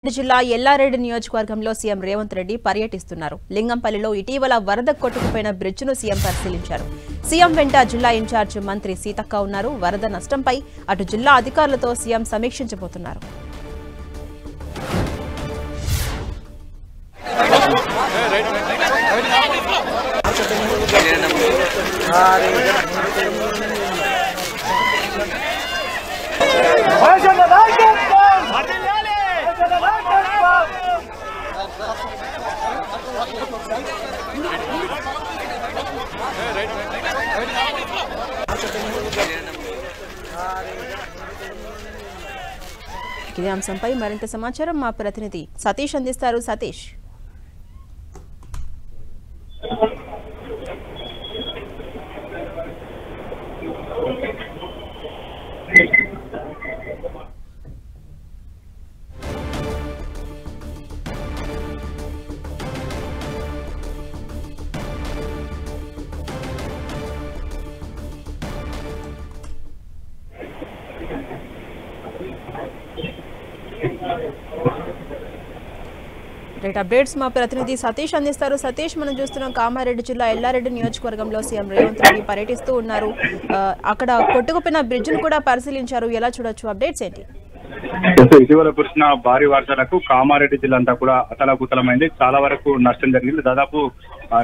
జిల్లా ఎల్లారెడ్డి నియోజకవర్గంలో సీఎం రేవంత్ రెడ్డి పర్యటిస్తున్నారు. లింగంపల్లిలో ఇటీవల వరద కొట్టుకుపోయిన బ్రిడ్జ్ను సీఎం పరిశీలించారు. సీఎం వెంట జిల్లా ఇన్ఛార్జ్ మంత్రి సీతక్క ఉన్నారు. వరద నష్టంపై అటు జిల్లా అధికారులతో సీఎం సమీక్షించబోతున్నారు. ఇదే అంశంపై మరింత సమాచారం మా ప్రతినిధి సతీష్ అందిస్తారు. సతీష్, అప్డేట్స్ మా ప్రతినిధి సతీష్ అందిస్తారు. సతీష్, మనం చూస్తున్నాం కామారెడ్డి జిల్లా ఎల్లారెడ్డి నియోజకవర్గంలో సీఎం రేవంత్ రెడ్డి పర్యటిస్తూ ఉన్నారు. అక్కడ కొట్టుకుపోయిన బ్రిడ్జ్ ను కూడా పరిశీలించారు. ఎలా చూడొచ్చు? అప్డేట్స్ ఏంటి? ఇటీవల కురిసిన భారీ వర్షాలకు కామారెడ్డి జిల్లా అంతా కూడా అతలాకుతలమైంది. చాలా వరకు నష్టం జరిగింది. దాదాపు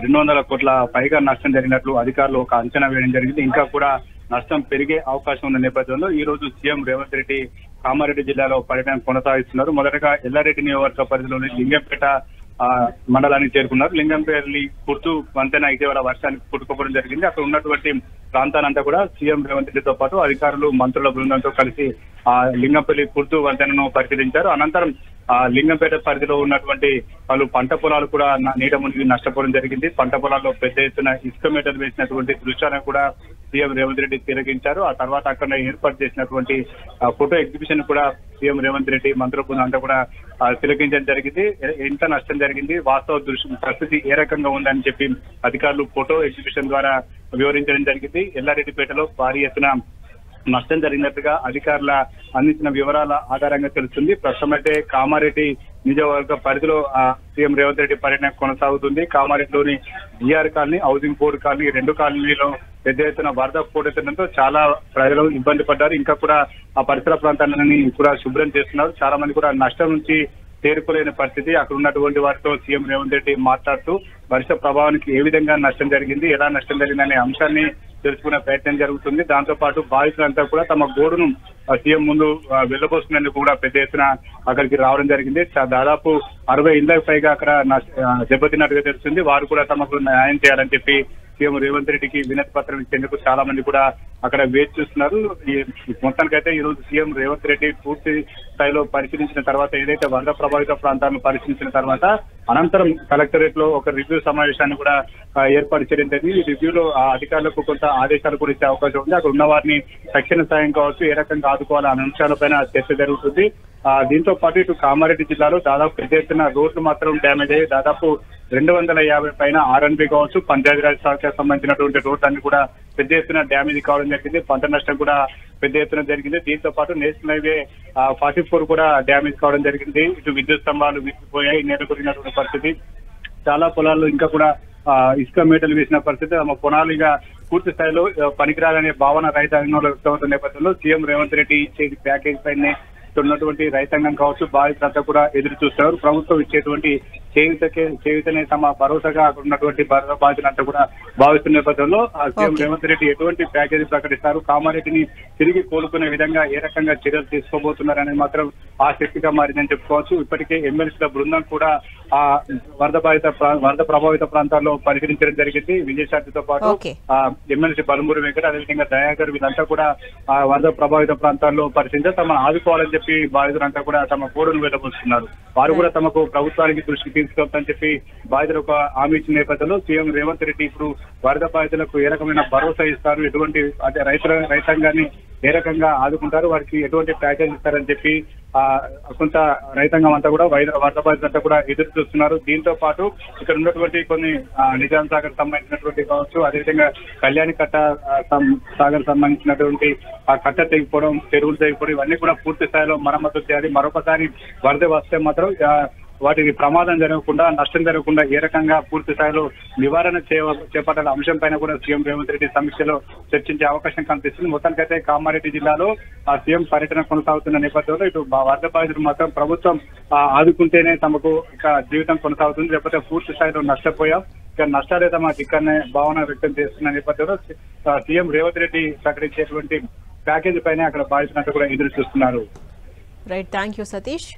200 కోట్ల పైగా నష్టం జరిగినట్లు అధికారులు ఒక అంచనా వేయడం జరిగింది. ఇంకా కూడా నష్టం పెరిగే అవకాశం ఉన్న నేపథ్యంలో ఈ రోజు సీఎం రేవంత్ రెడ్డి కామారెడ్డి జిల్లాలో పర్యటన కొనసాగిస్తున్నారు. మొదటగా ఎల్లారెడ్డి నియోజకవర్గ పరిధిలోని లింగంపేట మండలానికి చేరుకున్నారు. లింగంపల్లి పుర్తు వంతెన ఇటీవల వర్షానికి కొట్టుకోవడం జరిగింది. అక్కడ ఉన్నటువంటి ప్రాంతాలంతా కూడా సీఎం రేవంత్ రెడ్డితో పాటు అధికారులు మంత్రుల బృందంతో కలిసి లింగంపల్లి పుర్తు వంతెనను పరిశీలించారు. అనంతరం లింగంపేట పరిధిలో ఉన్నటువంటి పలు పంట పొలాలు కూడా నీట మునిగి నష్టపోవడం జరిగింది. పంట పొలాల్లో పెద్ద ఎత్తున ఇసుక మేటలు వేసినటువంటి దృశ్యాలను కూడా సీఎం రేవంత్ రెడ్డి తిలకించారు. ఆ తర్వాత అక్కడ ఏర్పాటు చేసినటువంటి ఫోటో ఎగ్జిబిషన్ కూడా సీఎం రేవంత్ రెడ్డి మంత్రుల బృందం అంతా కూడా తిలకించడం జరిగింది. ఎంత నష్టం జరిగింది, వాస్తవ పరిస్థితి ఏ రకంగా ఉందని చెప్పి అధికారులు ఫోటో ఎగ్జిబిషన్ ద్వారా వివరించడం జరిగింది. ఎల్లారెడ్డిపేటలో భారీ ఎత్తున నష్టం జరిగినట్టుగా అధికారుల అందించిన వివరాల ఆధారంగా తెలుస్తుంది. ప్రస్తుతం అయితే కామారెడ్డి నియోజకవర్గ పరిధిలో సీఎం రేవంత్ రెడ్డి పర్యటన కొనసాగుతుంది. కామారెడ్డిలోని GR colony, housing board colony, 2 కాలనీలో పెద్ద ఎత్తున వరద పోటెత్తడంతో చాలా ప్రజలు ఇబ్బంది పడ్డారు. ఇంకా కూడా ఆ పరిసర ప్రాంతాలని కూడా శుభ్రం చేస్తున్నారు. చాలా మంది కూడా నష్టం నుంచి తేరుకోలేని పరిస్థితి. అక్కడ ఉన్నటువంటి వారితో సీఎం రేవంత్ రెడ్డి మాట్లాడుతూ వర్ష ప్రభావానికి ఏ విధంగా నష్టం జరిగింది, ఎలా నష్టం జరిగిందనే అంశాన్ని తెలుసుకునే ప్రయత్నం జరుగుతుంది. దాంతో పాటు బాధితులంతా కూడా తమ గోడును సీఎం ముందు వెళ్లబోస్తున్నందుకు కూడా పెద్ద ఎత్తున అక్కడికి రావడం జరిగింది. దాదాపు 60 ఇళ్లకు పైగా అక్కడ దెబ్బతిన్నట్టుగా తెలుస్తుంది. వారు కూడా తమకు న్యాయం చేయాలని చెప్పి సీఎం రేవంత్ రెడ్డికి వినతి పత్రం ఇచ్చేందుకు చాలా మంది కూడా అక్కడ వేచి చూస్తున్నారు. మొత్తానికైతే ఈ రోజు సీఎం రేవంత్ రెడ్డి పూర్తి స్థాయిలో పరిశీలించిన తర్వాత, ఏదైతే వరద ప్రభావిత ప్రాంతాలను పరిశీలించిన తర్వాత అనంతరం కలెక్టరేట్ లో ఒక రివ్యూ సమావేశాన్ని కూడా ఏర్పాటు చేయడం జరిగింది. ఈ రివ్యూలో ఆ అధికారులకు కొంత ఆదేశాలు కూడా ఇచ్చే అవకాశం ఉంది. అక్కడ ఉన్న వారిని తక్షణ సాయం కావచ్చు, ఏ రకంగా ఆదుకోవాలనే అంశాలపైన చర్చ జరుగుతుంది. దీంతో పాటు ఇటు కామారెడ్డి జిల్లాలో దాదాపు పెద్ద ఎత్తున రోడ్లు మాత్రం డ్యామేజ్ అయ్యాయి. దాదాపు 250 పైన ఆర్ఎన్బి కావచ్చు, పంచాయతీరాజ్ శాఖకు సంబంధించినటువంటి రోడ్లన్నీ కూడా పెద్ద ఎత్తున డ్యామేజ్ కావడం జరిగింది. పంట నష్టం కూడా పెద్ద ఎత్తున జరిగింది. దీంతో పాటు నేషనల్ హైవే 44 కూడా డ్యామేజ్ కావడం జరిగింది. ఇటు విద్యుత్ స్తంభాలు విరిగిపోయాయి, నెలకొరినటువంటి పరిస్థితి. చాలా పొలాల్లో ఇంకా కూడా ఇసుక మేటలు వేసిన పరిస్థితి. తమ పొలాలుగా పూర్తి స్థాయిలో పనికిరాలనే భావన రైతాంగంలో వ్యక్తమవుతున్న నేపథ్యంలో సీఎం రేవంత్ రెడ్డి ఇచ్చే ప్యాకేజ్ పైనే ఉన్నటువంటి రైతాంగం కావచ్చు, బాధితులంతా కూడా ఎదురు చూస్తున్నారు. ప్రభుత్వం ఇచ్చేటువంటి చేయుతనే తమ భరోసాగా అక్కడ ఉన్నటువంటి బాధితులంతా కూడా భావిస్తున్న నేపథ్యంలో సీఎం రేవంత్ రెడ్డి ఎటువంటి ప్యాకేజీ ప్రకటిస్తారు, కామారెడ్డిని తిరిగి కోలుకునే విధంగా ఏ రకంగా చర్యలు తీసుకోబోతున్నారనేది మాత్రం ఆసక్తిగా మారిందని చెప్పుకోవచ్చు. ఇప్పటికే ఎమ్మెల్సీల బృందం కూడా ఆ వరద ప్రభావిత ప్రాంతాల్లో పరిశీలించడం జరిగింది. విజయశాంతితో పాటు ఎమ్మెల్సీ బలమూరి వెంకట, అదేవిధంగా దయాకర్, వీళ్ళంతా కూడా ఆ వరద ప్రభావిత ప్రాంతాల్లో పరిశీలించి తమను ఆదుకోవాలని చెప్పి బాధితులంతా కూడా తమ కోడును వెళ్ళబోతున్నారు. వారు కూడా తమకు ప్రభుత్వానికి దృష్టికి తీసుకెళ్తామని చెప్పి బాధితులు ఒక హామీ ఇచ్చిన నేపథ్యంలో సీఎం రేవంత్ రెడ్డి ఇప్పుడు వరద బాధితులకు ఏ రకమైన భరోసా ఇస్తారు, ఎటువంటి రైతాంగాన్ని ఏ రకంగా ఆదుకుంటారు, వారికి ఎటువంటి ప్యాకేజ్ ఇస్తారని చెప్పి కొంత రైతాంగం అంతా కూడా వరద బాధితులంతా కూడా ఎదురు చూస్తున్నారు. దీంతో పాటు ఇక్కడ ఉన్నటువంటి కొన్ని నిజాం సాగర్ సంబంధించినటువంటి కావచ్చు, అదేవిధంగా కళ్యాణి కట్ట సాగర్ సంబంధించినటువంటి ఆ కట్ట తెగిపోవడం, చెరువులు తెగిపోవడం ఇవన్నీ కూడా పూర్తి స్థాయిలో మరమ్మతులు చేయాలి. మరొకసారి వరద వస్తే మాత్రం వాటికి ప్రమాదం జరగకుండా, నష్టం జరగకుండా ఏ రకంగా పూర్తి స్థాయిలో నివారణ చేపట్టాల అంశం పైన కూడా సీఎం రేవంత్ రెడ్డి సమీక్షలో చర్చించే అవకాశం కనిపిస్తుంది. మొత్తానికైతే కామారెడ్డి జిల్లాలో సీఎం పర్యటన కొనసాగుతున్న నేపథ్యంలో ఇటు వరద బాధితులు మాత్రం ప్రభుత్వం ఆదుకుంటేనే తమకు ఇక జీవితం కొనసాగుతుంది, లేకపోతే పూర్తి స్థాయిలో నష్టపోయాం, ఇక నష్టాలే తమ దిక్కనే భావన వ్యక్తం చేస్తున్న నేపథ్యంలో సీఎం రేవంత్ రెడ్డి ప్రకటించేటువంటి ప్యాకేజీ పైన అక్కడ బాధితులంతా కూడా ఎదురు చూస్తున్నారు. Right, thank you Satish.